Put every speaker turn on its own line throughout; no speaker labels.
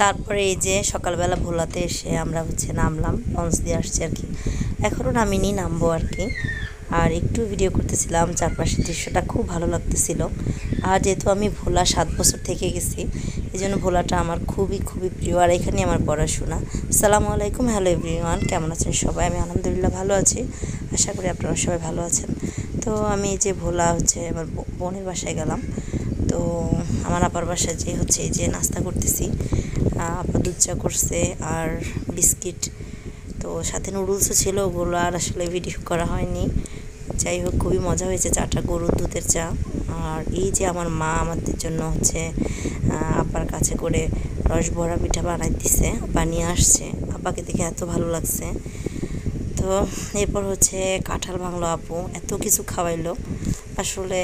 তারপরে এই যে সকালবেলা ভোলাতে এসে আমরা নামলাম, লঞ্চ দিয়ে আসছি আর কি। এখনও নামিনি, নামবো আর কি। আর একটু ভিডিও করতেছিলাম, চারপাশের দৃশ্যটা খুব ভালো লাগতেছিল। আর যেহেতু আমি ভোলা 7 বছর থেকে গেছি, এই জন্য ভোলাটা আমার খুবই খুবই প্রিয়। আর এখানেই আমার পড়াশোনা। আসসালামু আলাইকুম, হ্যালো এভরিওয়ান, কেমন আছেন সবাই? আমি আলহামদুলিল্লাহ ভালো আছি, আশা করি আপনারা সবাই ভালো আছেন। তো আমি এই যে ভোলা আমার বোনের বাসায় গেলাম। তো আমার আপার বাসায় এই যে নাস্তা করতেছি। আপা দুধ চা করছে আর বিস্কিট, তো সাথে নুডলসও ছিল, ওগুলো আর আসলে ভিডিও করা হয়নি। যাই হোক, খুবই মজা হয়েছে চাটা, গরুর দুধের চা। আর এই যে আমার মা আমাদের জন্য আপার কাছে করে রসবড়া পিঠা বানিয়ে আসছে। আপাকে দেখে এত ভালো লাগছে। তো এরপর কাঁঠাল ভাঙলো আপু, এত কিছু খাওয়াইলো। আসলে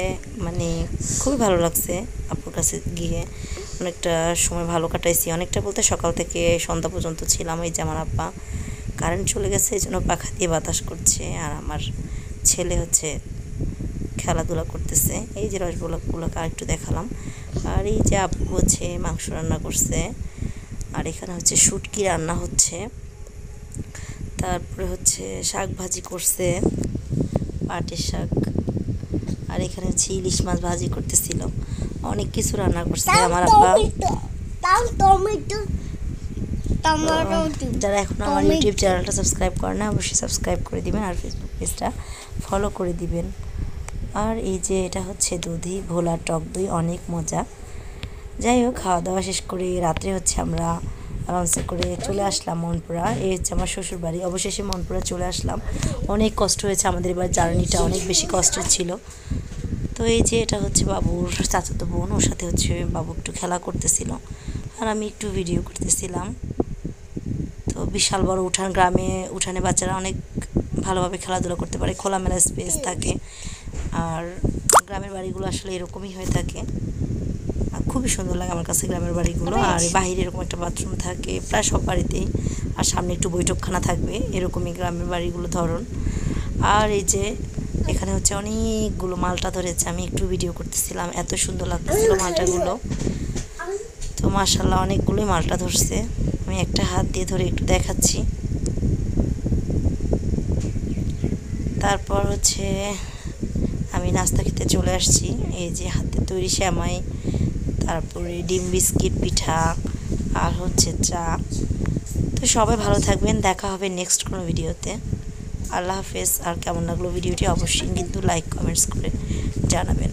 খুবই ভালো লাগছে আপুর কাছে গিয়ে। অনেকটা সময় ভালো কাটাইছি, অনেকটা বলতে সকাল থেকে সন্ধ্যা পর্যন্ত ছিলাম। এই যে আমার আব্বা, কারেন্ট চলে গেছে, এই জন্য পাখা দিয়ে বাতাস করছে। আর আমার ছেলে খেলাধুলা করতেছে। এই যে রসগোল্লাগুলোকে আরেকটু দেখালাম। আর এই যে আপু মাংস রান্না করছে। আর এখানে শুটকি রান্না হচ্ছে। তারপরে শাক ভাজি করছে, পাটের শাক। আর এখানে ইলিশ মাছ ভাজি করতেছিল। অনেক কিছু রান্না করছে আমার আব্বা। যারা এখন আমার ইউটিউব চ্যানেলটা সাবস্ক্রাইব করে না, অবশ্যই সাবস্ক্রাইব করে দিবেন আর ফেসবুক পেজটা ফলো করে দিবেন। আর এই যে এটা দধি ভোলা টক দই, অনেক মজা। যাই হোক, খাওয়া দাওয়া শেষ করে রাত্রে আমরা লঞ্চে করে চলে আসলাম মনপুরা। এই আমার শ্বশুর বাড়ি। অবশেষে মনপুরা চলে আসলাম। অনেক কষ্ট হয়েছে আমাদের, এবার জার্নিটা অনেক বেশি কষ্টের ছিল। তো এই যে এটা বাবুর চাচাতো বোন, ওর সাথে বাবু একটু খেলা করতেছিল আর আমি একটু ভিডিও করতেছিলাম। তো বিশাল বড় উঠান, উঠানে বাচ্চারা অনেক ভালোভাবে খেলাধুলা করতে পারে, খোলামেলা স্পেস থাকে। আর গ্রামের বাড়িগুলো আসলে এরকমই হয়ে থাকে, খুবই সুন্দর লাগে আমার কাছে গ্রামের বাড়িগুলো। আর বাইরে এরকম একটা বাথরুম থাকে প্রায় সব বাড়িতেই, আর সামনে একটু বৈঠকখানা থাকবে, এরকমই গ্রামের বাড়িগুলো ধরন। আর এই যে এখানে অনেকগুলো মালটা ধরেছে, আমি একটু ভিডিও করতেছিলাম, এত সুন্দর লাগতেছিল মালটাগুলো। তো মাশাআল্লাহ অনেকগুলোই মালটা ধরছে। আমি একটা হাত দিয়ে ধরে একটু দেখাচ্ছি। তারপর আমি নাস্তা খেতে চলে আসছি। এই যে হাতে তৈরি সেমাই, তারপরে ডিম বিস্কিট, পিঠা আর চা। তো সবাই ভালো থাকবেন, দেখা হবে নেক্সট কোনো ভিডিওতে। আল্লাহ হাফেজ। আর কেমন লাগলো ভিডিওটি অবশ্যই কিন্তু লাইক কমেন্টস করে জানাবেন।